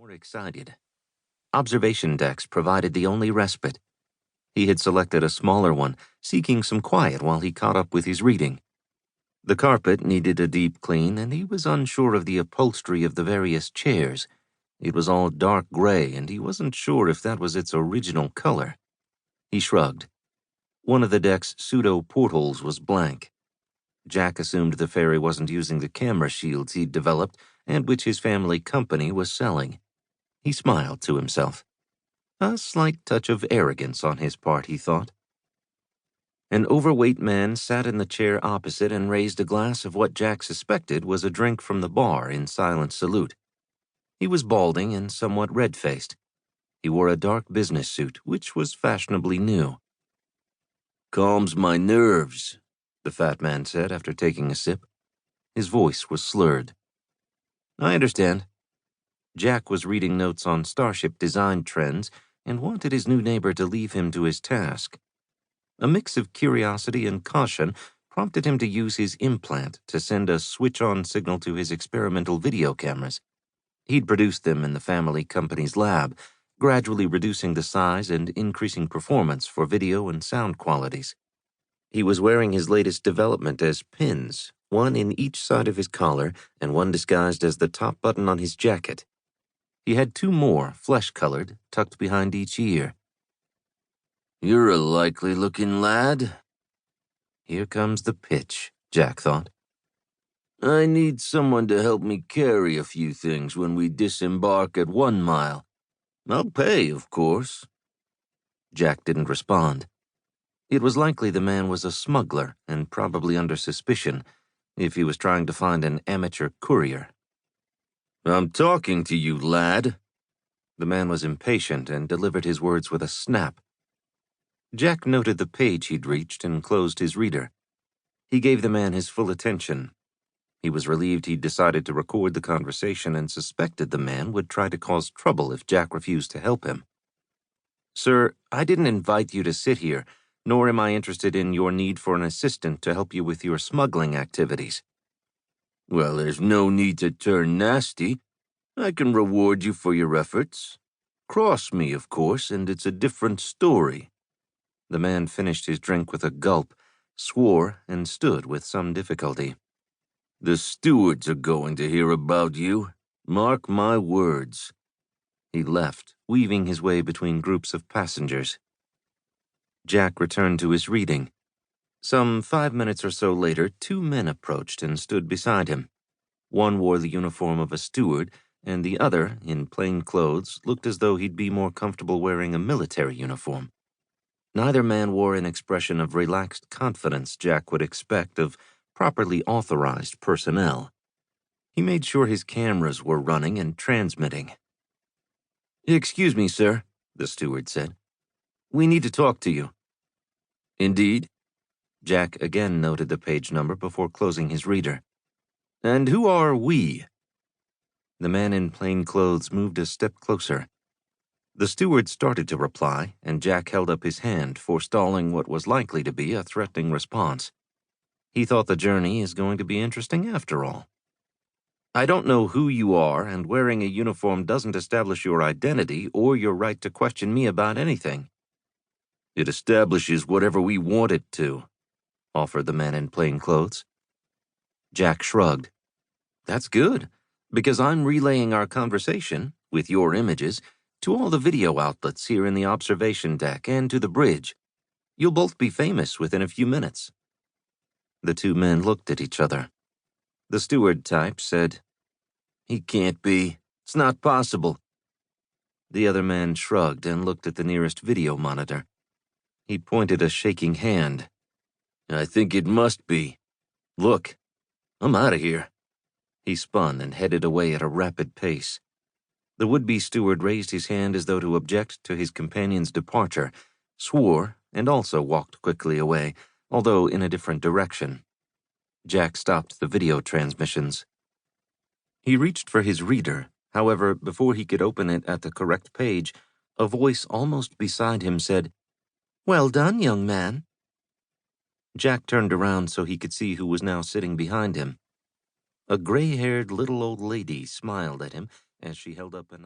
more excited. Observation decks provided the only respite. He had selected a smaller one, seeking some quiet while he caught up with his reading. The carpet needed a deep clean, and he was unsure of the upholstery of the various chairs. It was all dark gray, and he wasn't sure if that was its original color. He shrugged. One of the deck's pseudo-portholes was blank. Jack assumed the ferry wasn't using the camera shields he'd developed and which his family company was selling. He smiled to himself. A slight touch of arrogance on his part, he thought. An overweight man sat in the chair opposite and raised a glass of what Jack suspected was a drink from the bar in silent salute. He was balding and somewhat red-faced. He wore a dark business suit, which was fashionably new. "Calms my nerves," the fat man said after taking a sip. His voice was slurred. "I understand." Jack was reading notes on starship design trends and wanted his new neighbor to leave him to his task. A mix of curiosity and caution prompted him to use his implant to send a switch-on signal to his experimental video cameras. He'd produced them in the family company's lab, gradually reducing the size and increasing performance for video and sound qualities. He was wearing his latest development as pins, one in each side of his collar and one disguised as the top button on his jacket. He had two more, flesh-colored, tucked behind each ear. "You're a likely-looking lad." Here comes the pitch, Jack thought. "I need someone to help me carry a few things when we disembark at 1 mile. I'll pay, of course." Jack didn't respond. It was likely the man was a smuggler and probably under suspicion if he was trying to find an amateur courier. "I'm talking to you, lad." The man was impatient and delivered his words with a snap. Jack noted the page he'd reached and closed his reader. He gave the man his full attention. He was relieved he'd decided to record the conversation and suspected the man would try to cause trouble if Jack refused to help him. "Sir, I didn't invite you to sit here, nor am I interested in your need for an assistant to help you with your smuggling activities." "Well, there's no need to turn nasty. I can reward you for your efforts. Cross me, of course, and it's a different story." The man finished his drink with a gulp, swore, and stood with some difficulty. "The stewards are going to hear about you. Mark my words." He left, weaving his way between groups of passengers. Jack returned to his reading. Some 5 minutes or so later, 2 men approached and stood beside him. One wore the uniform of a steward, and the other, in plain clothes, looked as though he'd be more comfortable wearing a military uniform. Neither man wore an expression of relaxed confidence Jack would expect of properly authorized personnel. He made sure his cameras were running and transmitting. "Excuse me, sir," the steward said. "We need to talk to you." "Indeed?" Jack again noted the page number before closing his reader. "And who are we?" The man in plain clothes moved a step closer. The steward started to reply, and Jack held up his hand, forestalling what was likely to be a threatening response. He thought the journey is going to be interesting after all. "I don't know who you are, and wearing a uniform doesn't establish your identity or your right to question me about anything." "It establishes whatever we want it to," offered the man in plain clothes. Jack shrugged. "That's good, because I'm relaying our conversation, with your images, to all the video outlets here in the observation deck and to the bridge. You'll both be famous within a few minutes." The 2 men looked at each other. The steward type said, "He can't be. It's not possible." The other man shrugged and looked at the nearest video monitor. He pointed a shaking hand. "I think it must be. Look, I'm out of here." He spun and headed away at a rapid pace. The would-be steward raised his hand as though to object to his companion's departure, swore, and also walked quickly away, although in a different direction. Jack stopped the video transmissions. He reached for his reader. However, before he could open it at the correct page, a voice almost beside him said, "Well done, young man." Jack turned around so he could see who was now sitting behind him. A gray-haired little old lady smiled at him as she held up an